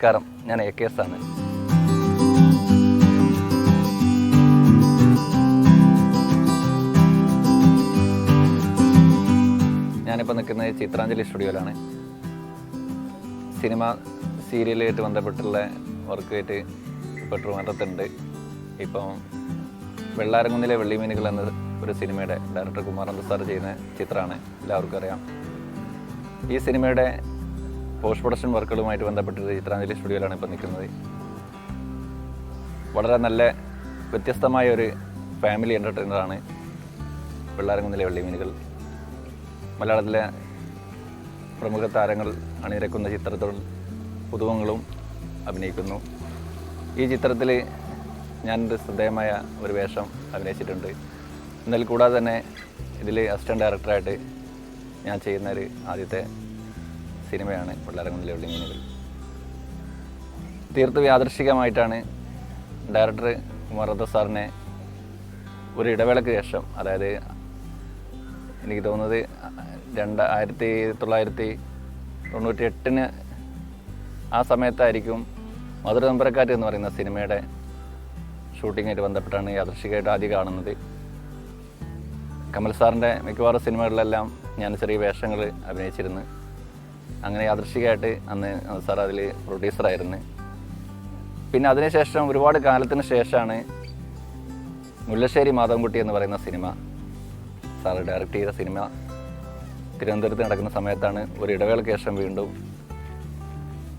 നമസ്കാരം, ഞാൻ AK ആണ്. ഞാനിപ്പോൾ നിൽക്കുന്നത് ചിത്രാഞ്ജലി സ്റ്റുഡിയോയിലാണ്. സിനിമ സീരിയലായിട്ട് ബന്ധപ്പെട്ടുള്ള വർക്കായിട്ട് ഇപ്പോൾ ട്രിവാൻഡ്രത്തുണ്ട്. ഇപ്പം വെള്ളാരംകുന്നിലെ വെള്ളിമീനുകൾ എന്ന ഒരു സിനിമയുടെ ഡയറക്ടർ കുമാരനാഥ് സാർ ചെയ്യുന്ന ചിത്രമാണ്, എല്ലാവർക്കും അറിയാം. ഈ സിനിമയുടെ പോസ്റ്റ് പ്രൊഡക്ഷൻ വർക്കുകളുമായിട്ട് ബന്ധപ്പെട്ട് ചിത്രാഞ്ജലി സ്റ്റുഡിയോയിലാണ് ഇപ്പോൾ നിൽക്കുന്നത്. വളരെ നല്ല വ്യത്യസ്തമായ ഒരു ഫാമിലി എൻ്റർടൈനറാണ് വെള്ളാരംകുന്നിലെ വെള്ളിമീനുകൾ. മലയാളത്തിലെ പ്രമുഖ താരങ്ങൾ അണിനിരക്കുന്ന ചിത്രത്തിൽ പുതുമങ്ങളും അഭിനയിക്കുന്നു. ഈ ചിത്രത്തിൽ ഞാനൊരു ശ്രദ്ധേയമായ ഒരു വേഷം അഭിനയിച്ചിട്ടുണ്ട്. എന്നാൽ കൂടാതെ തന്നെ ഇതിൽ അസിസ്റ്റൻറ്റ് ഡയറക്ടറായിട്ട് ഞാൻ ചെയ്യുന്ന ഒരു ആദ്യത്തെ സിനിമയാണ് വെള്ളാരംകുന്നിലെ വെള്ളിമീനുകൾ. തീർത്തും യാദൃശ്ചികമായിട്ടാണ് ഡയറക്ടർ കുമാരനാഥ് സാറിനെ ഒരു ഇടവേളയ്ക്ക് ശേഷം, അതായത് എനിക്ക് തോന്നുന്നത് 1998 ആ സമയത്തായിരിക്കും മധുര നമ്പരക്കാറ്റ് എന്ന് പറയുന്ന സിനിമയുടെ ഷൂട്ടിങ്ങായിട്ട് ബന്ധപ്പെട്ടാണ് യാദൃശ്ചികമായിട്ട് ആദ്യം കാണുന്നത്. കമൽ സാറിൻ്റെ മിക്കവാറും സിനിമകളിലെല്ലാം ഞാൻ ചെറിയ വേഷങ്ങൾ അഭിനയിച്ചിരുന്നു. അങ്ങനെ യാദൃശ്ചികമായിട്ട് അന്ന് സാർ അതിൽ പ്രൊഡ്യൂസറായിരുന്നു. പിന്നെ അതിനുശേഷം ഒരുപാട് കാലത്തിന് ശേഷമാണ് മുല്ലശ്ശേരി മാധവൻകുട്ടി എന്ന് പറയുന്ന സിനിമ സാർ ഡയറക്റ്റ് ചെയ്ത സിനിമ തിരുവനന്തപുരത്ത് നടക്കുന്ന സമയത്താണ് ഒരു ഇടവേളയ്ക്ക് ശേഷം വീണ്ടും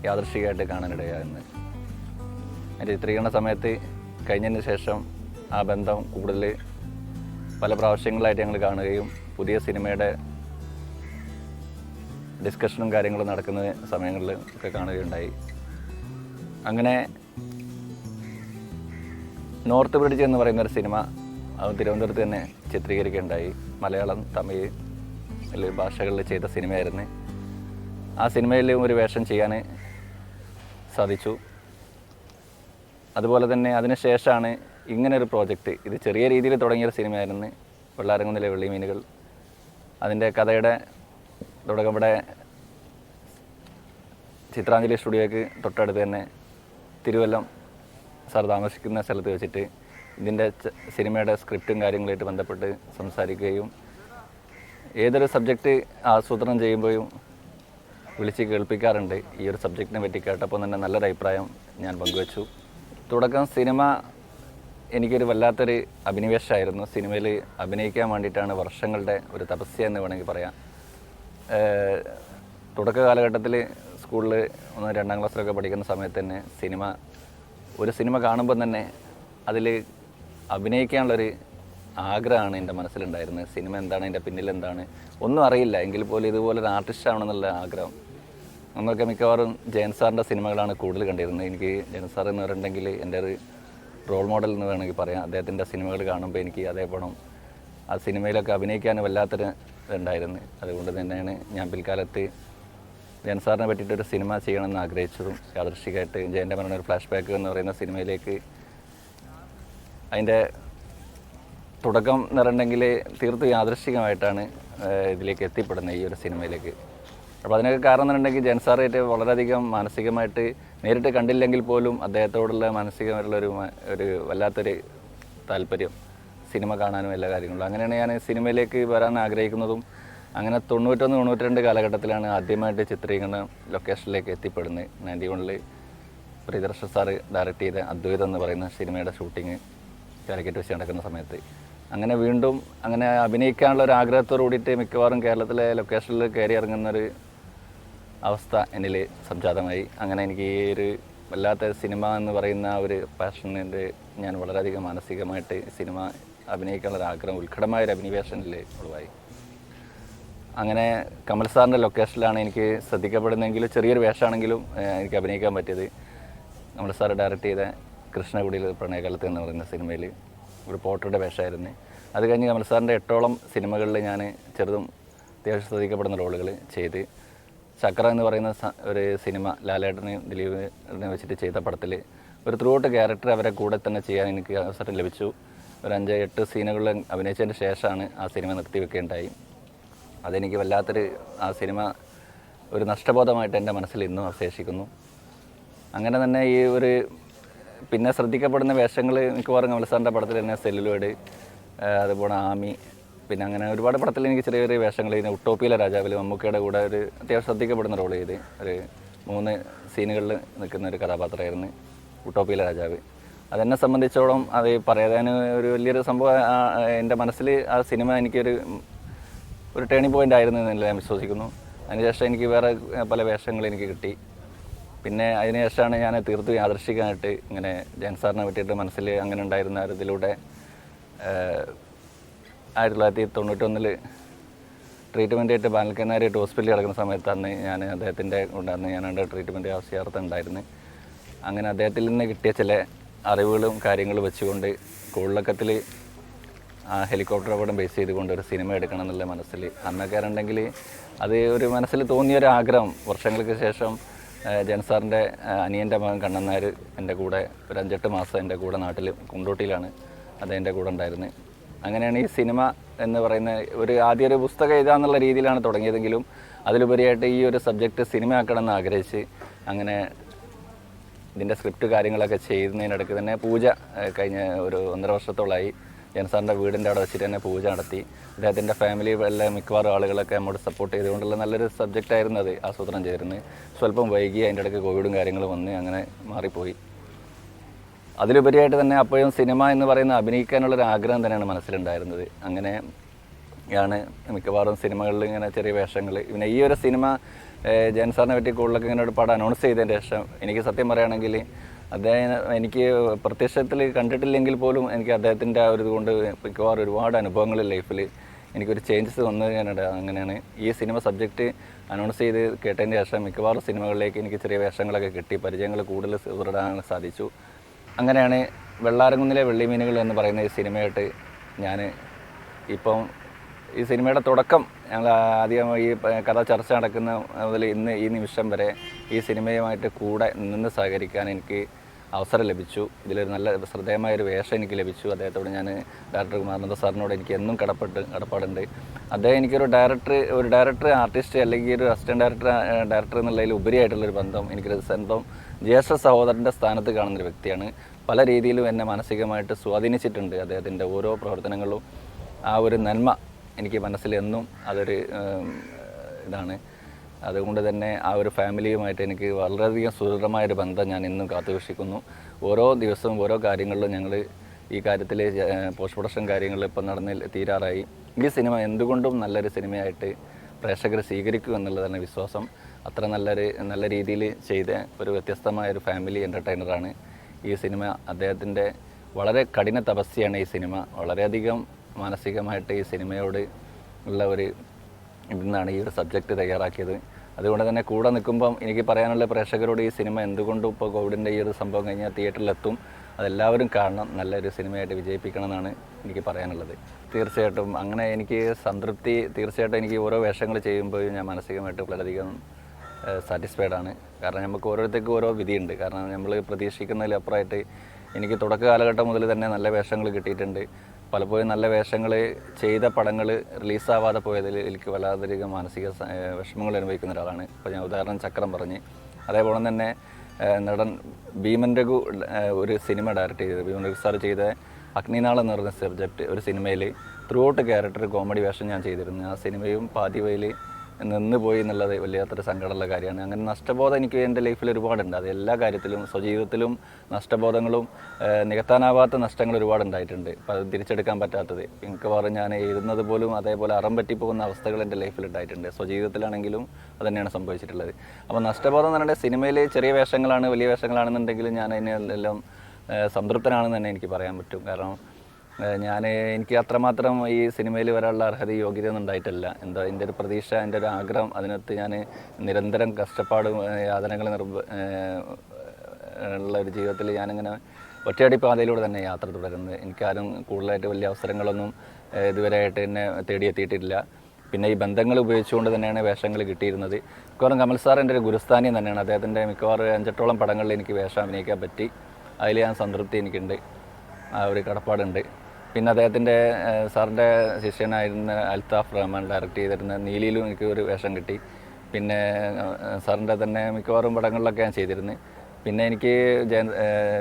യാദൃശ്ചികമായിട്ട് കാണാനിടയാകുന്നത്. അതിൻ്റെ ചിത്രീകരണ സമയത്ത് കഴിഞ്ഞതിന് ശേഷം ആ ബന്ധം കൂടുതൽ പല പ്രാവശ്യങ്ങളായിട്ട് ഞങ്ങൾ കാണുകയും പുതിയ സിനിമയുടെ ഡിസ്കഷനും കാര്യങ്ങളും നടക്കുന്ന സമയങ്ങളിൽ ഒക്കെ കാണുകയുണ്ടായി. അങ്ങനെ നോർത്ത് ബ്രിഡ്ജ് എന്ന് പറയുന്നൊരു സിനിമ അത് തിരുവനന്തപുരത്ത് തന്നെ ചിത്രീകരിക്കുകയുണ്ടായി. മലയാളം, തമിഴ് ഭാഷകളിൽ ചെയ്ത സിനിമയായിരുന്നു. ആ സിനിമയിൽ ഒരു വേഷം ചെയ്യാൻ സാധിച്ചു. അതുപോലെ തന്നെ അതിനുശേഷമാണ് ഇങ്ങനൊരു പ്രോജക്റ്റ്, ഇത് ചെറിയ രീതിയിൽ തുടങ്ങിയൊരു സിനിമയായിരുന്നു വെള്ളാരംകുന്നിലെ വെള്ളിമീനുകൾ. അതിൻ്റെ കഥയുടെ തുടക്കം ഇവിടെ ചിത്രാഞ്ജലി സ്റ്റുഡിയോയ്ക്ക് തൊട്ടടുത്ത് തന്നെ തിരുവല്ലം സാർ താമസിക്കുന്ന സ്ഥലത്ത് വെച്ചിട്ട് ഇതിൻ്റെ സിനിമയുടെ സ്ക്രിപ്റ്റും കാര്യങ്ങളായിട്ട് ബന്ധപ്പെട്ട് സംസാരിക്കുകയും ഏതൊരു സബ്ജക്റ്റ് ആസൂത്രണം ചെയ്യുമ്പോഴും വിളിച്ച് കേൾപ്പിക്കാറുണ്ട്. ഈ ഒരു സബ്ജക്റ്റിനെ പറ്റി കേട്ടപ്പോൾ തന്നെ നല്ലൊരു അഭിപ്രായം ഞാൻ പങ്കുവച്ചു. തുടക്കം സിനിമ എനിക്കൊരു വല്ലാത്തൊരു അഭിനിവേശമായിരുന്നു. സിനിമയിൽ അഭിനയിക്കാൻ വേണ്ടിയിട്ടാണ് വർഷങ്ങളുടെ ഒരു തപസ്യ എന്ന് വേണമെങ്കിൽ പറയാം. തുടക്ക കാലഘട്ടത്തിൽ സ്കൂളിൽ 1-2 ക്ലാസ്സിലൊക്കെ പഠിക്കുന്ന സമയത്ത് തന്നെ ഒരു സിനിമ കാണുമ്പോൾ തന്നെ അതിൽ അഭിനയിക്കാനുള്ളൊരു ആഗ്രഹമാണ് എൻ്റെ മനസ്സിലുണ്ടായിരുന്നത്. സിനിമ എന്താണ്, അതിൻ്റെ പിന്നിലെന്താണ് ഒന്നും അറിയില്ല, എങ്കിൽ പോലും ഇതുപോലൊരു ആർട്ടിസ്റ്റ് ആവണമെന്നുള്ള ആഗ്രഹം. നമ്മളൊക്കെ മിക്കവാറും ജയൻ സാറിൻ്റെ സിനിമകളാണ് കൂടുതൽ കണ്ടിരുന്നത്. എനിക്ക് ജയൻ സാർ എന്ന് പറഞ്ഞിട്ടുണ്ടെങ്കിൽ എൻ്റെ ഒരു റോൾ മോഡൽ എന്ന് വേണമെങ്കിൽ പറയാം. അദ്ദേഹത്തിൻ്റെ സിനിമകൾ കാണുമ്പോൾ എനിക്ക് അതേപോലെ ആ സിനിമയിലൊക്കെ അഭിനയിക്കാൻ വല്ലാത്തൊരു ഇതുണ്ടായിരുന്നു. അതുകൊണ്ട് തന്നെയാണ് ഞാൻ പിൽക്കാലത്ത് ജയൻ സാറിനെ പറ്റിയിട്ടൊരു സിനിമ ചെയ്യണമെന്ന് ആഗ്രഹിച്ചതും. യാദൃശ്ചികമായിട്ട് ജയൻ്റെ മരണ ഒരു ഫ്ലാഷ് ബാക്ക് എന്ന് പറയുന്ന സിനിമയിലേക്ക് അതിൻ്റെ തുടക്കം എന്ന് പറഞ്ഞിട്ടുണ്ടെങ്കിൽ തീർത്തും യാദൃശ്ചികമായിട്ടാണ് ഇതിലേക്ക് എത്തിപ്പെടുന്നത്, ഈ ഒരു സിനിമയിലേക്ക്. അപ്പോൾ അതിനൊക്കെ കാരണം എന്ന് പറഞ്ഞിട്ടുണ്ടെങ്കിൽ ജയൻ സാറായിട്ട് വളരെയധികം മാനസികമായിട്ട് നേരിട്ട് കണ്ടില്ലെങ്കിൽ പോലും അദ്ദേഹത്തോടുള്ള മാനസികമായിട്ടുള്ളൊരു വല്ലാത്തൊരു താല്പര്യം സിനിമ കാണാനും എല്ലാ കാര്യങ്ങളും. അങ്ങനെയാണ് ഞാൻ സിനിമയിലേക്ക് വരാൻ ആഗ്രഹിക്കുന്നതും. അങ്ങനെ 91-92 കാലഘട്ടത്തിലാണ് ആദ്യമായിട്ട് ചിത്രീകരണ ലൊക്കേഷനിലേക്ക് എത്തിപ്പെടുന്നത്. 91 പ്രിയദർശൻ സാറ് ഡയറക്റ്റ് ചെയ്ത അദ്വൈതം എന്ന് പറയുന്ന സിനിമയുടെ ഷൂട്ടിങ് കാലിക്കറ്റ് വെച്ച് നടക്കുന്ന സമയത്ത് അങ്ങനെ വീണ്ടും അങ്ങനെ അഭിനയിക്കാനുള്ള ഒരു ആഗ്രഹത്തോട് കൂടിയിട്ട് മിക്കവാറും കേരളത്തിലെ ലൊക്കേഷനിൽ കയറി ഇറങ്ങുന്നൊരു അവസ്ഥ എന്നിൽ സംജാതമായി. അങ്ങനെ എനിക്ക് ഈ ഒരു വല്ലാത്ത സിനിമ എന്ന് പറയുന്ന ഒരു പാഷനിൽ ഞാൻ വളരെയധികം മാനസികമായിട്ട് സിനിമ അഭിനയിക്കാനുള്ളൊരു ആഗ്രഹം, ഉത്കടമായൊരു അഭിനിവേശനിൽ ഉളവായി. അങ്ങനെ കമൽ സാറിൻ്റെ ലൊക്കേഷനിലാണ് എനിക്ക് ശ്രദ്ധിക്കപ്പെടുന്നതെങ്കിലും ചെറിയൊരു വേഷമാണെങ്കിലും എനിക്ക് അഭിനയിക്കാൻ പറ്റിയത്. കമൽ സാർ ഡയറക്റ്റ് ചെയ്ത കൃഷ്ണകുടിയിൽ പ്രണയകാലത്ത് എന്ന് പറയുന്ന സിനിമയിൽ ഒരു പോർട്ടറുടെ വേഷമായിരുന്നു. അത് കഴിഞ്ഞ് കമൽ സാറിൻ്റെ 8ഓളം സിനിമകളിൽ ഞാൻ ചെറുതും അത്യാവശ്യം ശ്രദ്ധിക്കപ്പെടുന്ന റോളുകൾ ചെയ്ത്. ചക്ര എന്ന് പറയുന്ന ഒരു സിനിമ ലാലേട്ടനെയും ദിലീപിനെ വെച്ചിട്ട് ചെയ്ത പടത്തിൽ ഒരു ത്രൂ ഔട്ട് ക്യാരക്ടർ അവരെ കൂടെ തന്നെ ചെയ്യാൻ എനിക്ക് അവസരം ലഭിച്ചു. ഒരു 5-8 സീനുകളിൽ അഭിനയിച്ചതിന് ശേഷമാണ് ആ സിനിമ നിർത്തിവെക്കുകയുണ്ടായി. അതെനിക്ക് വല്ലാത്തൊരു ആ സിനിമ ഒരു നഷ്ടബോധമായിട്ട് എൻ്റെ മനസ്സിൽ ഇന്നും അവശേഷിക്കുന്നു. അങ്ങനെ തന്നെ ഈ ഒരു പിന്നെ ശ്രദ്ധിക്കപ്പെടുന്ന വേഷങ്ങൾ മിക്കവാറും കമൽ സാറിൻ്റെ പടത്തിൽ തന്നെ സെല്ലുലോയിഡ്, അതുപോലെ ആമി, പിന്നെ അങ്ങനെ ഒരുപാട് പടത്തിൽ എനിക്ക് ചെറിയ ചെറിയ വേഷങ്ങൾ ചെയ്യുന്ന ഉട്ടോപ്പിയിലെ രാജാവിൽ മമ്മൂക്കയുടെ കൂടെ ഒരു അത്യാവശ്യം ശ്രദ്ധിക്കപ്പെടുന്ന റോൾ ചെയ്ത് ഒരു 3 സീനുകളിൽ നിൽക്കുന്ന ഒരു കഥാപാത്രമായിരുന്നു ഉട്ടോപ്പിയിലെ രാജാവ്. അതെന്നെ സംബന്ധിച്ചോളം അത് പറയാൻ ഒരു വലിയൊരു സംഭവം. എൻ്റെ മനസ്സിൽ ആ സിനിമ എനിക്കൊരു ടേണിംഗ് പോയിൻ്റ് ആയിരുന്നു എന്നല്ല ഞാൻ വിശ്വസിക്കുന്നു. അതിനുശേഷം എനിക്ക് വേറെ പല വേഷങ്ങൾ എനിക്ക് കിട്ടി. പിന്നെ അതിനുശേഷമാണ് ഞാൻ തീർത്തും യാദൃശ്ചികമായിട്ട് ഇങ്ങനെ ജയൻ സാറിനെ പറ്റിയിട്ട് മനസ്സിൽ അങ്ങനെ ഉണ്ടായിരുന്ന ഇതിലൂടെ 1991 ട്രീറ്റ്മെൻ്റ് ആയിട്ട് ബാലക്കനാരിയായിട്ട് ഹോസ്പിറ്റലിൽ കിടക്കുന്ന സമയത്താണ് ഞാൻ അദ്ദേഹത്തിൻ്റെ കൊണ്ടായിരുന്നു ഞാൻ എൻ്റെ ട്രീറ്റ്മെൻറ്റ് ആവശ്യാർത്ഥം. അങ്ങനെ അദ്ദേഹത്തിൽ നിന്ന് കിട്ടിയ ചില അറിവുകളും കാര്യങ്ങളും വെച്ചുകൊണ്ട് കോളിളക്കത്തിൽ ആ ഹെലികോപ്റ്റർ അപകടം ബേസ് ചെയ്തുകൊണ്ട് ഒരു സിനിമ എടുക്കണം എന്നുള്ള മനസ്സിൽ അന്നൊക്കെ ഉണ്ടെങ്കിൽ അത് ഒരു മനസ്സിൽ തോന്നിയൊരു ആഗ്രഹം. വർഷങ്ങൾക്ക് ശേഷം ജയൻ സാറിൻ്റെ അനിയൻ്റെ മകൻ കണ്ണൻ നായർ എൻ്റെ കൂടെ ഒരു 5-8 മാസം എൻ്റെ കൂടെ നാട്ടിൽ കുണ്ടോട്ടിയിലാണ് അദ്ദേഹത്തിൻ്റെ കൂടെ ഉണ്ടായിരുന്നത്. അങ്ങനെയാണ് ഈ സിനിമ എന്ന് പറയുന്ന ആദ്യം ഒരു പുസ്തകം എഴുതാന്നുള്ള രീതിയിലാണ് തുടങ്ങിയതെങ്കിലും അതിലുപരിയായിട്ട് ഈ ഒരു സബ്ജക്റ്റ് സിനിമയാക്കണമെന്ന് ആഗ്രഹിച്ച് അങ്ങനെ ഇതിൻ്റെ സ്ക്രിപ്റ്റ് കാര്യങ്ങളൊക്കെ ചെയ്യുന്നതിനിടയ്ക്ക് തന്നെ പൂജ കഴിഞ്ഞ ഒരു 1.5 വർഷത്തോളമായി ജയൻ സാറിൻ്റെ വീടിൻ്റെ അവിടെ വെച്ചിട്ട് തന്നെ പൂജ നടത്തി. അദ്ദേഹത്തിൻ്റെ ഫാമിലി എല്ലാ മിക്കവാറും ആളുകളൊക്കെ നമ്മോട് സപ്പോർട്ട് ചെയ്തുകൊണ്ടുള്ള നല്ലൊരു സബ്ജക്റ്റായിരുന്നു അത് ആസൂത്രണം ചെയ്തിരുന്നത്. സ്വല്പം വൈകി, അതിൻ്റെ ഇടയ്ക്ക് കോവിഡും കാര്യങ്ങളും വന്ന് അങ്ങനെ മാറിപ്പോയി. അതിലുപരിയായിട്ട് തന്നെ അപ്പോഴും സിനിമ എന്ന് പറയുന്ന അഭിനയിക്കാനുള്ളൊരു ആഗ്രഹം തന്നെയാണ് മനസ്സിലുണ്ടായിരുന്നത്. അങ്ങനെയാണ് മിക്കവാറും സിനിമകളിൽ ഇങ്ങനെ ചെറിയ വേഷങ്ങൾ. പിന്നെ ഈ ഒരു സിനിമ ജയൻ സാറിനെ പറ്റി കൂടുതലൊക്കെ ഇങ്ങനെ ഒരു പടം അനൗൺസ് ചെയ്തതിന് ശേഷം എനിക്ക് സത്യം പറയുകയാണെങ്കിൽ അദ്ദേഹം എനിക്ക് പ്രത്യക്ഷത്തിൽ കണ്ടിട്ടില്ലെങ്കിൽ പോലും എനിക്ക് അദ്ദേഹത്തിൻ്റെ ആ ഒരു ഇതുകൊണ്ട് മിക്കവാറും ഒരുപാട് അനുഭവങ്ങൾ ലൈഫിൽ എനിക്കൊരു ചേഞ്ചസ് വന്നതിനാണ്. അങ്ങനെയാണ് ഈ സിനിമ സബ്ജക്റ്റ് അനൗൺസ് ചെയ്ത് കേട്ടതിന് ശേഷം മിക്കവാറും സിനിമകളിലേക്ക് എനിക്ക് ചെറിയ വേഷങ്ങളൊക്കെ കിട്ടി, പരിചയങ്ങൾ കൂടുതൽ സുദൃഢാൻ സാധിച്ചു. അങ്ങനെയാണ് വെള്ളാരംകുന്നിലെ വെള്ളിമീനുകൾ എന്ന് പറയുന്ന ഈ സിനിമയായിട്ട് ഞാൻ ഇപ്പം ഈ സിനിമയുടെ തുടക്കം ഞങ്ങൾ ആദ്യം ഈ കഥ ചർച്ച നടക്കുന്ന മുതൽ ഇന്ന് ഈ നിമിഷം വരെ ഈ സിനിമയുമായിട്ട് കൂടെ നിന്ന് സഹകരിക്കാൻ എനിക്ക് അവസരം ലഭിച്ചു. ഇതിലൊരു നല്ല ശ്രദ്ധേയമായൊരു വേഷം എനിക്ക് ലഭിച്ചു. അദ്ദേഹത്തോട് ഞാൻ ഡയറക്ടർ കുമാരനാഥ സാറിനോട് എനിക്ക് എന്നും കടപ്പാടുണ്ട്. അദ്ദേഹം എനിക്കൊരു ഡയറക്ടർ ആർട്ടിസ്റ്റ് അല്ലെങ്കിൽ ഒരു അസിസ്റ്റൻറ്റ് ഡയറക്ടർ എന്നുള്ളതിൽ ഉപരിയായിട്ടുള്ളൊരു ബന്ധം എനിക്കൊരു സ്വന്തം ജ്യേഷ്ഠ സഹോദരൻ്റെ സ്ഥാനത്ത് കാണുന്നൊരു വ്യക്തിയാണ്. പല രീതിയിലും എന്നെ മാനസികമായിട്ട് സ്വാധീനിച്ചിട്ടുണ്ട്. അദ്ദേഹത്തിൻ്റെ ഓരോ പ്രവർത്തനങ്ങളും ആ ഒരു നന്മ എനിക്ക് മനസ്സിലെന്നും അതൊരു ഇതാണ്. അതുകൊണ്ട് തന്നെ ആ ഒരു ഫാമിലിയുമായിട്ട് എനിക്ക് വളരെയധികം സുദൃഢമായൊരു ബന്ധം ഞാൻ ഇന്നും കാത്തുസൂക്ഷിക്കുന്നു. ഓരോ ദിവസവും ഓരോ കാര്യങ്ങളിലും ഞങ്ങൾ ഈ കാര്യത്തിൽ പോസ്റ്റ് പ്രൊഡക്ഷൻ കാര്യങ്ങൾ ഇപ്പം നടന്ന് തീരാറായി. ഈ സിനിമ എന്തുകൊണ്ടും നല്ലൊരു സിനിമയായിട്ട് പ്രേക്ഷകർ സ്വീകരിക്കും എന്നുള്ളതാണ് വിശ്വാസം. അത്ര നല്ല രീതിയിൽ ചെയ്ത ഒരു വ്യത്യസ്തമായൊരു ഫാമിലി എൻ്റർടൈനറാണ് ഈ സിനിമ. അദ്ദേഹത്തിൻ്റെ വളരെ കഠിന തപസ്യയാണ് ഈ സിനിമ. വളരെയധികം മാനസികമായിട്ട് ഈ സിനിമയോട് ഉള്ള ഒരു ഇതിന്നാണ് ഈ ഒരു സബ്ജക്റ്റ് തയ്യാറാക്കിയത്. അതുകൊണ്ട് തന്നെ കൂടെ നിൽക്കുമ്പം എനിക്ക് പറയാനുള്ള പ്രേക്ഷകരോട് ഈ സിനിമ എന്തുകൊണ്ടും ഇപ്പോൾ കോവിഡിൻ്റെ ഈ ഒരു സംഭവം കഴിഞ്ഞാൽ തിയേറ്ററിലെത്തും, അതെല്ലാവരും കാണണം, നല്ലൊരു സിനിമയായിട്ട് വിജയിപ്പിക്കണം എന്നാണ് എനിക്ക് പറയാനുള്ളത്. തീർച്ചയായിട്ടും അങ്ങനെ എനിക്ക് സംതൃപ്തി, തീർച്ചയായിട്ടും എനിക്ക് ഓരോ വേഷങ്ങൾ ചെയ്യുമ്പോഴും ഞാൻ മാനസികമായിട്ട് വളരെയധികം സാറ്റിസ്ഫൈഡ് ആണ്. കാരണം നമുക്ക് ഓരോരുത്തർക്കും ഓരോ വിധിയുണ്ട്. കാരണം നമ്മൾ പ്രതീക്ഷിക്കുന്നതിലപ്പുറമായിട്ട് എനിക്ക് തുടക്ക കാലഘട്ടം മുതൽ തന്നെ നല്ല വേഷങ്ങൾ കിട്ടിയിട്ടുണ്ട്. പലപ്പോഴും നല്ല വേഷങ്ങൾ ചെയ്ത പടങ്ങൾ റിലീസാവാതെ പോയതിൽ എനിക്ക് വളരെയധികം മാനസിക വിഷമങ്ങൾ അനുഭവിക്കുന്ന ഒരാളാണ്. ഇപ്പോൾ ഞാൻ ഉദാഹരണം ചക്രം പറഞ്ഞ്, അതേപോലെ തന്നെ നടൻ ഭീമൻ രഘു ഒരു സിനിമ ഡയറക്റ്റ് ചെയ്തത്, ഭീമൻ രഘു സാർ ചെയ്ത അഗ്നിനാൾ എന്ന് പറയുന്ന സബ്ജക്റ്റ് ഒരു സിനിമയിൽ ത്രൂ ഔട്ട് ക്യാരക്ടർ കോമഡി വേഷം ഞാൻ ചെയ്തിരുന്നു. ആ സിനിമയും പാതിവയിൽ നിന്ന് പോയി എന്നുള്ളത് വലിയാത്തൊരു സങ്കടമുള്ള കാര്യമാണ്. അങ്ങനെ നഷ്ടബോധം എനിക്ക് എൻ്റെ ലൈഫിൽ ഒരുപാടുണ്ട്. അത് എല്ലാ കാര്യത്തിലും സ്വജീവിതത്തിലും നഷ്ടബോധങ്ങളും നികത്താനാവാത്ത നഷ്ടങ്ങൾ ഒരുപാടുണ്ടായിട്ടുണ്ട്. അപ്പോൾ അത് തിരിച്ചെടുക്കാൻ പറ്റാത്തത് മിക്കവാറും ഞാൻ എഴുതുന്നത് പോലും അതേപോലെ അറം പറ്റിപ്പോകുന്ന അവസ്ഥകൾ എൻ്റെ ലൈഫിൽ ഉണ്ടായിട്ടുണ്ട്. സ്വജീവിതത്തിലാണെങ്കിലും അത് തന്നെയാണ് സംഭവിച്ചിട്ടുള്ളത്. അപ്പോൾ നഷ്ടബോധം എന്ന് പറഞ്ഞാൽ സിനിമയിൽ ചെറിയ വേഷങ്ങളാണ്, വലിയ വേഷങ്ങളാണെന്നുണ്ടെങ്കിലും ഞാൻ അതിനെല്ലാം സംതൃപ്തനാണെന്ന് തന്നെ എനിക്ക് പറയാൻ പറ്റും. കാരണം എനിക്ക് അത്രമാത്രം ഈ സിനിമയിൽ വരാനുള്ള അർഹത യോഗ്യത ഒന്നും ഉണ്ടായിട്ടില്ല. എൻ്റെ ഒരു പ്രതീക്ഷ, എൻ്റെ ഒരു ആഗ്രഹം, അതിനകത്ത് ഞാൻ നിരന്തരം കഷ്ടപ്പാടും യാതനകൾ ഉള്ള ഒരു ജീവിതത്തിൽ ഞാനിങ്ങനെ ഒറ്റയടി പാതയിലൂടെ തന്നെ യാത്ര തുടരുന്നത്. എനിക്കാരും കൂടുതലായിട്ട് വലിയ അവസരങ്ങളൊന്നും ഇതുവരെയായിട്ട് എന്നെ തേടിയെത്തിയിട്ടില്ല. പിന്നെ ഈ ബന്ധങ്ങൾ ഉപയോഗിച്ചുകൊണ്ട് തന്നെയാണ് വേഷങ്ങൾ കിട്ടിയിരുന്നത്. മിക്കവാറും കമൽ സാർ എൻ്റെ ഒരു ഗുരുസ്ഥാനീയം തന്നെയാണ്. അദ്ദേഹത്തിൻ്റെ മിക്കവാറും 5-8ഓളം പടങ്ങളിൽ എനിക്ക് വേഷം അഭിനയിക്കാൻ പറ്റി. അതിൽ ഞാൻ സംതൃപ്തി എനിക്കുണ്ട്, ആ ഒരു കടപ്പാടുണ്ട്. പിന്നെ അദ്ദേഹത്തിൻ്റെ സാറിൻ്റെ ശിഷ്യനായിരുന്ന അൽത്താഫ് റഹ്മാൻ ഡയറക്റ്റ് ചെയ്തിരുന്ന നീലിയിലും എനിക്ക് ഒരു വേഷം കിട്ടി. പിന്നെ സാറിൻ്റെ തന്നെ മിക്കവാറും പടങ്ങളിലൊക്കെ ഞാൻ ചെയ്തിരുന്നത്. പിന്നെ എനിക്ക്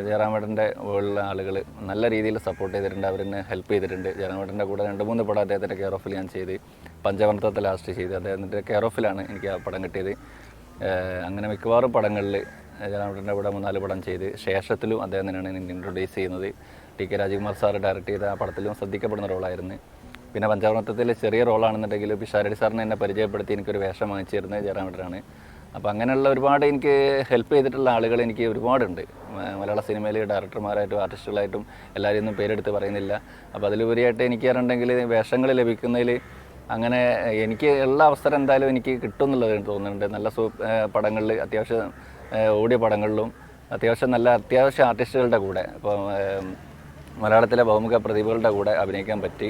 ജയറാമേട്ടൻ്റെ പോലുള്ള ആളുകൾ നല്ല രീതിയിൽ സപ്പോർട്ട് ചെയ്തിട്ടുണ്ട്, അവരെന്നെ ഹെൽപ്പ് ചെയ്തിട്ടുണ്ട്. ജയറാമേട്ടൻ്റെ കൂടെ 2-3 പടം അദ്ദേഹത്തിൻ്റെ കെയർ ഓഫിൽ ഞാൻ ചെയ്ത്, പഞ്ചവർണ്ണത്തെ ലാസ്റ്റ് ചെയ്ത് അദ്ദേഹത്തിൻ്റെ കെയർ ഓഫിലാണ് എനിക്ക് ആ പടം കിട്ടിയത്. അങ്ങനെ മിക്കവാറും പടങ്ങളിൽ ജയറാമേട്ടൻ്റെ കൂടെ 3-4 പടം ചെയ്ത്, ശേഷത്തിലും അദ്ദേഹം തന്നെയാണ് എന്നെ ഇൻട്രൊഡ്യൂസ് ചെയ്യുന്നത്. T K Rajkumar sir direct ചെയ്ത ആ പടത്തിലും ശ്രദ്ധിക്കപ്പെടുന്ന റോളായിരുന്നു. പിന്നെ പഞ്ചവർണ്ണത്തിൽ ചെറിയ റോളാണെന്നുണ്ടെങ്കിൽ പിഷാരടി സാറിനെ എന്നെ പരിചയപ്പെടുത്തി എനിക്കൊരു വേഷം വാങ്ങിച്ചു തരുന്നത് ജയറാമേട്ടനാണ്. അപ്പോൾ അങ്ങനെയുള്ള ഒരുപാട് എനിക്ക് ഹെൽപ്പ് ചെയ്തിട്ടുള്ള ആളുകൾ എനിക്ക് ഒരുപാടുണ്ട്. മലയാള സിനിമയിൽ ഡയറക്ടർമാരായിട്ടും ആർട്ടിസ്റ്റുകളായിട്ടും എല്ലാവരും ഒന്നും പേരെടുത്ത് പറയുന്നില്ല. അപ്പോൾ അതിലുപരിയായിട്ട് എനിക്ക് അറിയണമെങ്കിൽ വേഷങ്ങൾ ലഭിക്കുന്നതിൽ അങ്ങനെ എനിക്ക് ഉള്ള അവസരം എന്തായാലും എനിക്ക് കിട്ടും എന്നുള്ളത് തോന്നുന്നുണ്ട്. നല്ല പടങ്ങളിൽ അത്യാവശ്യം ഓടിയ പടങ്ങളിലും അത്യാവശ്യം ആർട്ടിസ്റ്റുകളുടെ കൂടെ ഇപ്പോൾ മലയാളത്തിലെ ബഹുമുഖ പ്രതിഭകളുടെ കൂടെ അഭിനയിക്കാൻ പറ്റി.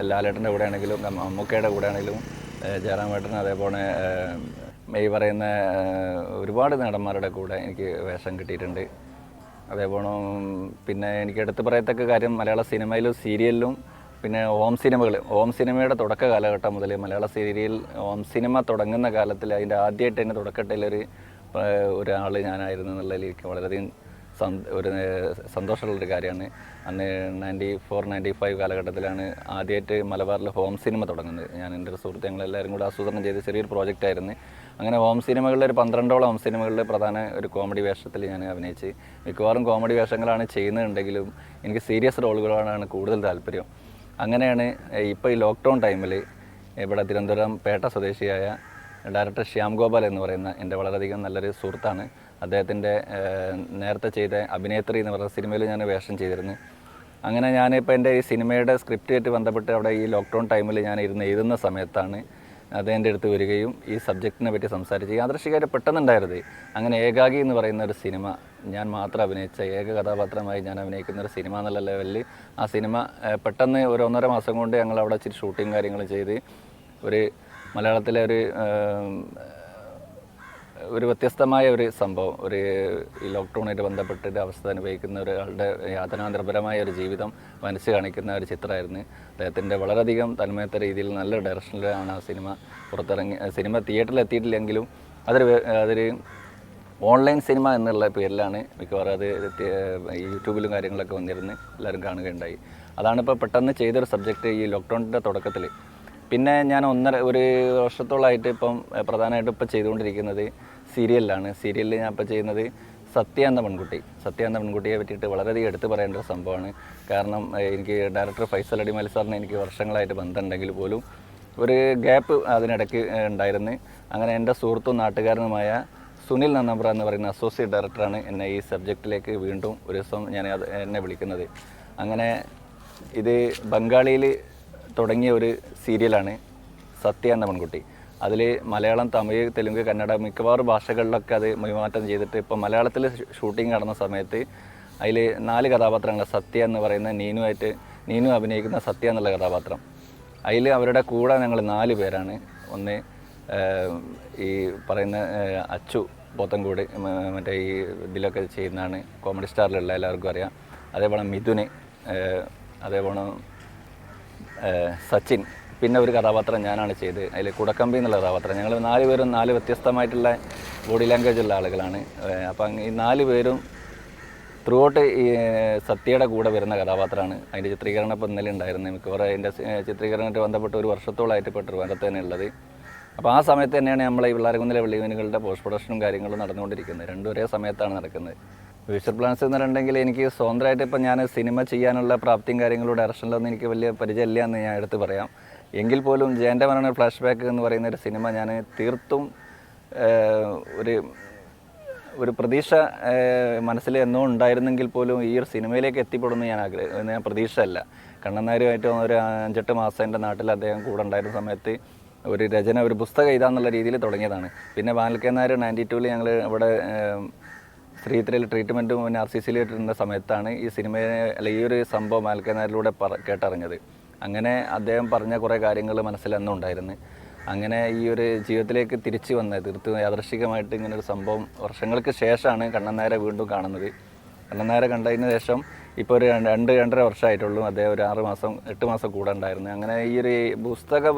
ലാലേട്ടൻ്റെ കൂടെ ആണെങ്കിലും മമ്മൂക്കയുടെ കൂടെ ആണെങ്കിലും ജയറാമേട്ടൻ, അതേപോലെ ഈ പറയുന്ന ഒരുപാട് നടന്മാരുടെ കൂടെ എനിക്ക് വേഷം കിട്ടിയിട്ടുണ്ട്. അതേപോലെ പിന്നെ എനിക്ക് എടുത്തു പറയത്തക്ക കാര്യം മലയാള സിനിമയിലും സീരിയലിലും പിന്നെ ഹോം സിനിമയുടെ തുടക്ക കാലഘട്ടം മുതൽ മലയാള സീരിയൽ ഹോം സിനിമ തുടങ്ങുന്ന കാലത്തിൽ അതിൻ്റെ ആദ്യമായിട്ട് തന്നെ തുടക്കത്തിലൊരു ഒരാൾ ഞാനായിരുന്നു എന്നുള്ളതിലേക്ക് വളരെയധികം ഒരു സന്തോഷമുള്ളൊരു കാര്യമാണ്. അന്ന് 94-95 കാലഘട്ടത്തിലാണ് ആദ്യമായിട്ട് മലബാറിൽ ഹോം സിനിമ തുടങ്ങുന്നത്. ഞാൻ എൻ്റെ ഒരു സുഹൃത്ത് ഞങ്ങളെല്ലാവരും കൂടെ ആസൂത്രണം ചെയ്ത് ചെറിയൊരു പ്രോജക്റ്റായിരുന്നു. അങ്ങനെ ഹോം സിനിമകളിൽ ഒരു 12ഓളം ഹോം സിനിമകളിൽ പ്രധാന ഒരു കോമഡി വേഷത്തിൽ ഞാൻ അഭിനയിച്ച്, മിക്കവാറും കോമഡി വേഷങ്ങളാണ് ചെയ്യുന്നുണ്ടെങ്കിലും എനിക്ക് സീരിയസ് റോളുകളാണ് കൂടുതൽ താല്പര്യം. അങ്ങനെയാണ് ഇപ്പോൾ ഈ ലോക്ക്ഡൗൺ ടൈമിൽ ഇവിടെ തിരുവനന്തപുരം പേട്ട സ്വദേശിയായ ഡയറക്ടർ ശ്യാം ഗോപാൽ എന്ന് പറയുന്ന എൻ്റെ വളരെയധികം നല്ലൊരു സുഹൃത്താണ്. അദ്ദേഹത്തിൻ്റെ നേരത്തെ ചെയ്ത അഭിനേത്രി എന്ന് പറയുന്ന സിനിമയിൽ ഞാൻ വേഷം ചെയ്തിരുന്നു. അങ്ങനെ ഞാനിപ്പോൾ എൻ്റെ ഈ സിനിമയുടെ സ്ക്രിപ്റ്റുമായിട്ട് ബന്ധപ്പെട്ട് അവിടെ ഈ ലോക്ക്ഡൗൺ ടൈമിൽ ഞാൻ ഇരുന്ന് എഴുതുന്ന സമയത്താണ് അദ്ദേഹത്തിൻ്റെ അടുത്ത് വരികയും ഈ സബ്ജക്റ്റിനെ പറ്റി സംസാരിച്ച് യാദൃശ്ചികമായിട്ട് പെട്ടെന്നുണ്ടായിരുന്നത്. അങ്ങനെ ഏകാഗി എന്ന് പറയുന്ന ഒരു സിനിമ ഞാൻ മാത്രം അഭിനയിച്ച ഏക കഥാപാത്രമായി ഞാൻ അഭിനയിക്കുന്ന ഒരു സിനിമ എന്നുള്ള ലെവലിൽ ആ സിനിമ പെട്ടെന്ന് ഒരു 1.5 മാസം കൊണ്ട് ഞങ്ങൾ അവിടെ ഇച്ചിരി ഷൂട്ടിങ് കാര്യങ്ങളും ചെയ്ത് ഒരു മലയാളത്തിലെ ഒരു വ്യത്യസ്തമായ ഒരു സംഭവം, ഒരു ഈ ലോക്ക്ഡൗണായിട്ട് ബന്ധപ്പെട്ട് അവസ്ഥ അനുഭവിക്കുന്ന ഒരാളുടെ യാതനാനിർഭരമായ ഒരു ജീവിതം മനസ്സ് കാണിക്കുന്ന ഒരു ചിത്രമായിരുന്നു. അദ്ദേഹത്തിൻ്റെ വളരെയധികം തന്മയത്ത രീതിയിൽ നല്ല ഡയറക്ഷനിലാണ് ആ സിനിമ പുറത്തിറങ്ങി. സിനിമ തിയേറ്ററിൽ എത്തിയിട്ടില്ലെങ്കിലും അതൊരു ഓൺലൈൻ സിനിമ എന്നുള്ള പേരിലാണ് മിക്കവാറും അത് യൂട്യൂബിലും കാര്യങ്ങളൊക്കെ വന്നിരുന്ന് എല്ലാവരും കാണുകയുണ്ടായി. അതാണിപ്പോൾ പെട്ടെന്ന് ചെയ്തൊരു സബ്ജക്റ്റ് ഈ ലോക്ക്ഡൗണിൻ്റെ തുടക്കത്തിൽ. പിന്നെ ഞാൻ 1 വർഷത്തോളമായിട്ട് ഇപ്പം പ്രധാനമായിട്ടും ഇപ്പോൾ ചെയ്തുകൊണ്ടിരിക്കുന്നത് സീരിയലിലാണ്. സീരിയലിൽ ഞാൻ ഇപ്പോൾ ചെയ്യുന്നത് സത്യ എന്ന പെൺകുട്ടിയെ പറ്റിയിട്ട് വളരെയധികം എടുത്തു പറയേണ്ട ഒരു സംഭവമാണ്. കാരണം എനിക്ക് ഡയറക്ടർ ഫൈസൽ അടിമാലി സാറിന് എനിക്ക് വർഷങ്ങളായിട്ട് ബന്ധമുണ്ടെങ്കിൽ പോലും ഒരു ഗ്യാപ്പ് അതിനിടയ്ക്ക് ഉണ്ടായിരുന്നു. അങ്ങനെ എൻ്റെ സുഹൃത്തും നാട്ടുകാരനുമായ സുനിൽ നന്നമ്പ്ര എന്ന് പറയുന്ന അസോസിയേറ്റ് ഡയറക്ടറാണ് എന്നെ ഈ സബ്ജക്റ്റിലേക്ക് വീണ്ടും ഒരു ദിവസം എന്നെ വിളിക്കുന്നത്. അങ്ങനെ ഇത് ബംഗാളിയിൽ തുടങ്ങിയ ഒരു സീരിയലാണ് സത്യ എന്ന പെൺകുട്ടി. അതിൽ മലയാളം, തമിഴ്, തെലുങ്ക്, കന്നഡ മിക്കവാറും ഭാഷകളിലൊക്കെ അത് മൊഴിമാറ്റം ചെയ്തിട്ട് ഇപ്പോൾ മലയാളത്തിൽ ഷൂട്ടിംഗ് നടന്ന സമയത്ത് അതിൽ 4 കഥാപാത്രങ്ങൾ. സത്യ എന്ന് പറയുന്ന നീനു അഭിനയിക്കുന്ന സത്യ എന്നുള്ള കഥാപാത്രം. അതിൽ അവരുടെ കൂടെ ഞങ്ങൾ 4 പേരാണ്. ഒന്ന് ഈ പറയുന്ന അച്ചു പോത്തൻകോട്, മറ്റേ ഈ ഇതിലൊക്കെ ചെയ്യുന്നതാണ്, കോമഡി സ്റ്റാറിലുള്ള എല്ലാവർക്കും അറിയാം. അതേപോലെ മിഥുന്, അതേപോലെ സച്ചിൻ, പിന്നെ ഒരു കഥാപാത്രം ഞാനാണ് ചെയ്തത്. അതിൽ കുടക്കമ്പി എന്നുള്ള കഥാപാത്രം. ഞങ്ങൾ 4 പേരും 4 വ്യത്യസ്തമായിട്ടുള്ള ബോഡി ലാംഗ്വേജ് ഉള്ള ആളുകളാണ്. അപ്പം ഈ 4 പേരും ത്രൂ ഔട്ട് ഈ സത്യയുടെ കൂടെ വരുന്ന കഥാപാത്രമാണ്. അതിൻ്റെ ചിത്രീകരണം ഇപ്പോൾ ഇന്നലെ ഉണ്ടായിരുന്നു. മിക്കവാറും അതിൻ്റെ ചിത്രീകരണമായിട്ട് ബന്ധപ്പെട്ട് 1 വർഷത്തോളമായിട്ട് ഇപ്പോൾ ട്രിവാൻഡ്രത്ത് തന്നെ ഉള്ളത്. അപ്പോൾ ആ സമയത്ത് തന്നെയാണ് നമ്മൾ ഈ പിള്ളാരകുന്നിലെ വെള്ളിമീനുകളുടെ പോസ്റ്റ് പ്രൊഡക്ഷനും കാര്യങ്ങളും നടന്നുകൊണ്ടിരിക്കുന്നത്. 2 ഒരേ സമയത്താണ് നടക്കുന്നത്. ഫ്യൂച്ചർ പ്ലാൻസ് എന്ന് പറഞ്ഞിട്ടുണ്ടെങ്കിൽ എനിക്ക് സ്വന്തമായിട്ട് ഇപ്പം ഞാൻ സിനിമ ചെയ്യാനുള്ള പ്രാപ്തിയും കാര്യങ്ങളും ഡയറക്ഷനിലൊന്നും എനിക്ക് വലിയ പരിചയമില്ല എന്ന് ഞാൻ എടുത്ത് പറയാം. എങ്കിൽ പോലും ജയൻ്റെ മരണ ഫ്ലാഷ് ബാക്ക് എന്ന് പറയുന്ന ഒരു സിനിമ ഞാൻ തീർത്തും ഒരു പ്രതീക്ഷ മനസ്സിൽ എന്നോ ഉണ്ടായിരുന്നെങ്കിൽ പോലും ഈ ഒരു സിനിമയിലേക്ക് എത്തിപ്പെടുന്നു ഞാൻ പ്രതീക്ഷയല്ല. കണ്ണൻ നായരുമായിട്ട് ഒരു 5-8 മാസം എൻ്റെ നാട്ടിൽ അദ്ദേഹം കൂടെ ഉണ്ടായിരുന്ന സമയത്ത് ഒരു പുസ്തകം എഴുതാന്നുള്ള രീതിയിൽ തുടങ്ങിയതാണ്. പിന്നെ ബാലകെ നായർ 92-ൽ ഞങ്ങൾ ഇവിടെ ശ്രീധരയിൽ ട്രീറ്റ്മെൻറ്റും പിന്നെ RCCയിൽ ഇട്ടിരുന്ന സമയത്താണ് ഈ സിനിമയെ ഈ ഒരു സംഭവം ബാലകെ നായരിലൂടെ കേട്ടറിഞ്ഞത്. അങ്ങനെ അദ്ദേഹം പറഞ്ഞ കുറേ കാര്യങ്ങൾ മനസ്സിലെന്നും ഉണ്ടായിരുന്നു. അങ്ങനെ ഈ ഒരു ജീവിതത്തിലേക്ക് തിരിച്ചു വന്നത് തീർത്തും യാദൃശ്ചികമായിട്ട് ഇങ്ങനൊരു സംഭവം വർഷങ്ങൾക്ക് ശേഷമാണ് കണ്ണൻ നായരെ വീണ്ടും കാണുന്നത്. കണ്ണൻ നായരെ കണ്ടതിന് ശേഷം ഇപ്പോൾ ഒരു 2-2.5 വർഷമായിട്ടുള്ളൂ. അദ്ദേഹം ഒരു 8 മാസം കൂടെ ഉണ്ടായിരുന്നു. അങ്ങനെ ഈ ഒരു പുസ്തക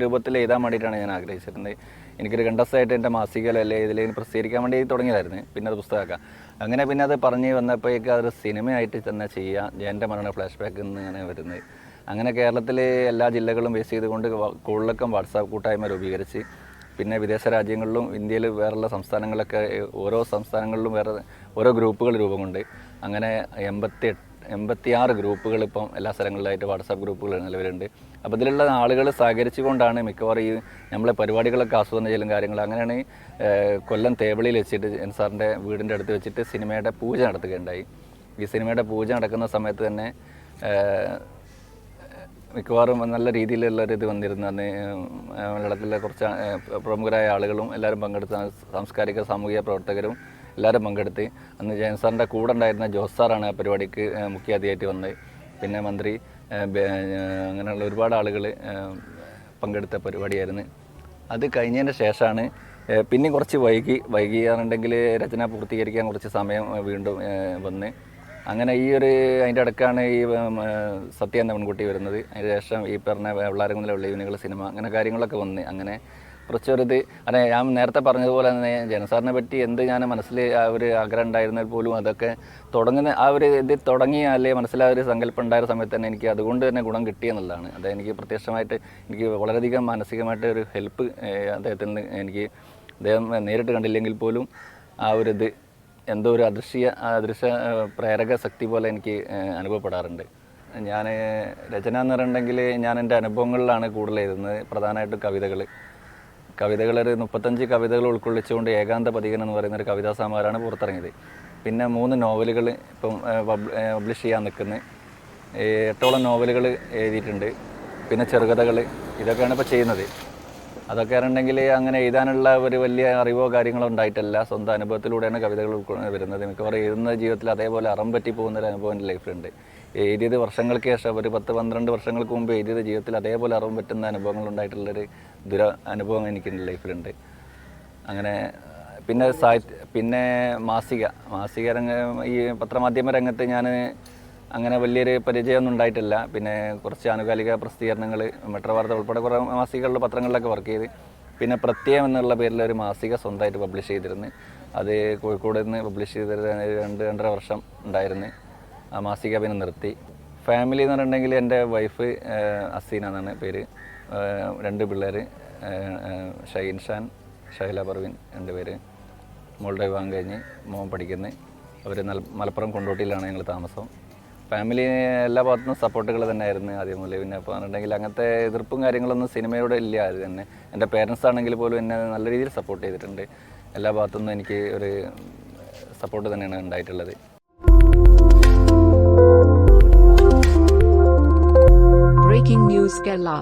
രൂപത്തിൽ എഴുതാൻ വേണ്ടിയിട്ടാണ് ഞാൻ ആഗ്രഹിച്ചിരുന്നത്. എനിക്കൊരു കണ്ടസ്റ്റായിട്ട് എൻ്റെ മാസികയിലോ അല്ലെങ്കിൽ ഇതിലേക്ക് പ്രസിദ്ധീകരിക്കാൻ വേണ്ടി തുടങ്ങിയതായിരുന്നു. പിന്നെ അത് പുസ്തകമാക്കാം. അങ്ങനെ പിന്നെ അത് പറഞ്ഞ് വന്നപ്പോഴേക്ക് അതൊരു സിനിമയായിട്ട് തന്നെ ചെയ്യുക, ജയൻ്റെ മരണ ഫ്ലാഷ് ബാക്ക് എന്നിങ്ങനെ വരുന്നത്. അങ്ങനെ കേരളത്തിലെ എല്ലാ ജില്ലകളും ബേസ് ചെയ്തുകൊണ്ട് കൂടുതലൊക്കെ വാട്സാപ്പ് കൂട്ടായ്മ രൂപീകരിച്ച്, പിന്നെ വിദേശ രാജ്യങ്ങളിലും ഇന്ത്യയിൽ വേറെയുള്ള സംസ്ഥാനങ്ങളിലൊക്കെ ഓരോ സംസ്ഥാനങ്ങളിലും വേറെ ഓരോ ഗ്രൂപ്പുകൾ രൂപം കൊണ്ട് അങ്ങനെ 86 ഗ്രൂപ്പുകൾ ഇപ്പം എല്ലാ സ്ഥലങ്ങളിലായിട്ട് വാട്സാപ്പ് ഗ്രൂപ്പുകൾ നിലവിലുണ്ട്. അപ്പോൾ ഇതിലുള്ള ആളുകൾ സഹകരിച്ചുകൊണ്ടാണ് മിക്കവാറും ഈ നമ്മളെ പരിപാടികളൊക്കെ ആസ്വാദനം ചെയ്യലും കാര്യങ്ങൾ. അങ്ങനെയാണ് കൊല്ലം തേവളിയിൽ വെച്ചിട്ട് സാറിൻ്റെ വീടിൻ്റെ അടുത്ത് വെച്ചിട്ട് സിനിമയുടെ പൂജ നടത്തുകയുണ്ടായി. ഈ സിനിമയുടെ പൂജ നടക്കുന്ന സമയത്ത് തന്നെ മിക്കവാറും നല്ല രീതിയിലുള്ളൊരിത് വന്നിരുന്നു. അന്ന് വെള്ളത്തിലെ കുറച്ച് പ്രമുഖരായ ആളുകളും എല്ലാവരും പങ്കെടുത്ത സാംസ്കാരിക സാമൂഹിക പ്രവർത്തകരും എല്ലാവരും പങ്കെടുത്ത് അന്ന് ജയൻ സാറിൻ്റെ കൂടെ ഉണ്ടായിരുന്ന ജോസ് സാറാണ് ആ പരിപാടിക്ക് മുഖ്യ അതിഥിയായിട്ട് വന്നത്. പിന്നെ മന്ത്രി അങ്ങനെയുള്ള ഒരുപാട് ആളുകൾ പങ്കെടുത്ത പരിപാടിയായിരുന്നു. അത് കഴിഞ്ഞതിന് ശേഷമാണ് പിന്നെ കുറച്ച് വൈകിയാണെന്നുണ്ടെങ്കിൽ രചന പൂർത്തീകരിക്കാൻ കുറച്ച് സമയം വീണ്ടും വന്ന് അങ്ങനെ അതിൻ്റെ ഇടയ്ക്കാണ് ഈ സത്യ എന്ന പെൺകുട്ടി വരുന്നത്. അതിന് ശേഷം ഈ പറഞ്ഞ വെള്ളാരംകുന്നിലെ വെള്ളിയൂനുകൾ സിനിമ അങ്ങനെ കാര്യങ്ങളൊക്കെ വന്ന് അങ്ങനെ കുറച്ചൊരിത്. അതെ, ഞാൻ നേരത്തെ പറഞ്ഞതുപോലെ തന്നെ ജനസാറിനെ പറ്റി എന്ത് ഞാൻ മനസ്സിൽ ആ ഒരു ആഗ്രഹം ഉണ്ടായിരുന്നാൽ പോലും അതൊക്കെ തുടങ്ങുന്ന ആ ഒരു ഇത് തുടങ്ങിയ അല്ലെങ്കിൽ മനസ്സിലാ ഒരു സങ്കല്പം ഉണ്ടായ സമയത്ത് തന്നെ എനിക്ക് അതുകൊണ്ട് തന്നെ ഗുണം കിട്ടിയെന്നുള്ളതാണ്. അത് എനിക്ക് പ്രത്യക്ഷമായിട്ട് എനിക്ക് വളരെയധികം മാനസികമായിട്ട് ഒരു ഹെൽപ്പ് അദ്ദേഹത്തിന് അദ്ദേഹം നേരിട്ട് കണ്ടില്ലെങ്കിൽ പോലും ആ ഒരു ഇത് എന്തോ ഒരു അദൃശ്യ പ്രേരക ശക്തി പോലെ എനിക്ക് അനുഭവപ്പെടാറുണ്ട്. ഞാൻ രചന എന്ന് പറഞ്ഞിട്ടുണ്ടെങ്കിൽ ഞാൻ എൻ്റെ അനുഭവങ്ങളിലാണ് കൂടുതൽ എഴുതുന്നത്. പ്രധാനമായിട്ടും കവിതകളൊരു 35 കവിതകൾ ഉൾക്കൊള്ളിച്ചുകൊണ്ട് ഏകാന്ത പതികൻ എന്ന് പറയുന്നൊരു കവിതാ സമാഹാരമാണ് പുറത്തിറങ്ങിയത്. പിന്നെ 3 നോവലുകൾ ഇപ്പം പബ്ലിഷ് ചെയ്യാൻ നിൽക്കുന്നത്. 8ഓളം നോവലുകൾ എഴുതിയിട്ടുണ്ട്. പിന്നെ ചെറുകഥകൾ, ഇതൊക്കെയാണ് ഇപ്പോൾ ചെയ്യുന്നത്. അതൊക്കെ ആണെന്നുണ്ടെങ്കിൽ അങ്ങനെ എഴുതാനുള്ള ഒരു വലിയ അറിവോ കാര്യങ്ങളോ ഉണ്ടായിട്ടല്ല, സ്വന്തം അനുഭവത്തിലൂടെയാണ് കവിതകൾ വരുന്നത്. മിക്കവാറും എഴുതുന്ന ജീവിതത്തിൽ അതേപോലെ അറം പറ്റി പോകുന്നൊരു അനുഭവം എൻ്റെ ലൈഫിലുണ്ട്. എഴുതിയത് വർഷങ്ങൾക്ക് ശേഷം ഒരു 10-12 വർഷങ്ങൾക്ക് മുമ്പ് എഴുതിയത് ജീവിതത്തിൽ അതേപോലെ അറം പറ്റുന്ന അനുഭവങ്ങൾ ഉണ്ടായിട്ടുള്ളൊരു അനുഭവം എനിക്ക് എൻ്റെ ലൈഫിലുണ്ട്. അങ്ങനെ പിന്നെ മാസിക ഈ പത്രമാധ്യമ രംഗത്ത് ഞാൻ അങ്ങനെ വലിയൊരു പരിചയമൊന്നും ഉണ്ടായിട്ടില്ല. പിന്നെ കുറച്ച് ആനുകാലിക പ്രസിദ്ധീകരണങ്ങൾ, മെട്രോ വാർത്ത ഉൾപ്പെടെ കുറേ മാസികകളിൽ പത്രങ്ങളിലൊക്കെ വർക്ക് ചെയ്ത് പിന്നെ പ്രത്യയം എന്നുള്ള പേരിൽ ഒരു മാസിക സ്വന്തമായിട്ട് പബ്ലിഷ് ചെയ്തിരുന്നു. അത് കോഴിക്കോട് നിന്ന് പബ്ലിഷ് ചെയ്തിരുന്ന 2-2.5 വർഷം ഉണ്ടായിരുന്നു. ആ മാസിക പിന്നെ നിർത്തി. ഫാമിലി എന്ന് പറഞ്ഞിട്ടുണ്ടെങ്കിൽ എൻ്റെ വൈഫ് അസീന എന്നാണ് പേര്, 2 പിള്ളേർ, ഷൈൻഷാൻ, ഷൈല പർവീൻ 2 പേര്. മോളുടെ വിവാഹം കഴിഞ്ഞ് മോൻ പഠിക്കുന്നത്. അവർ മലപ്പുറം കൊണ്ടോട്ടിയിലാണ് ഞങ്ങൾ താമസം. ഫാമിലി എല്ലാ ഭാഗത്തുനിന്നും സപ്പോർട്ടുകൾ തന്നെ ആയിരുന്നു ആദ്യം മുതലേ. പിന്നെ ഇപ്പോൾ പറഞ്ഞിട്ടുണ്ടെങ്കിൽ അങ്ങനത്തെ എതിർപ്പും കാര്യങ്ങളൊന്നും സിനിമയോടെ ഇല്ല. അത് തന്നെ എൻ്റെ പേരൻസ് ആണെങ്കിൽ പോലും എന്നെ നല്ല രീതിയിൽ സപ്പോർട്ട് ചെയ്തിട്ടുണ്ട്. എല്ലാ ഭാഗത്തുനിന്നും എനിക്ക് ഒരു സപ്പോർട്ട് തന്നെയാണ് ഉണ്ടായിട്ടുള്ളത്. Breaking news Kerala.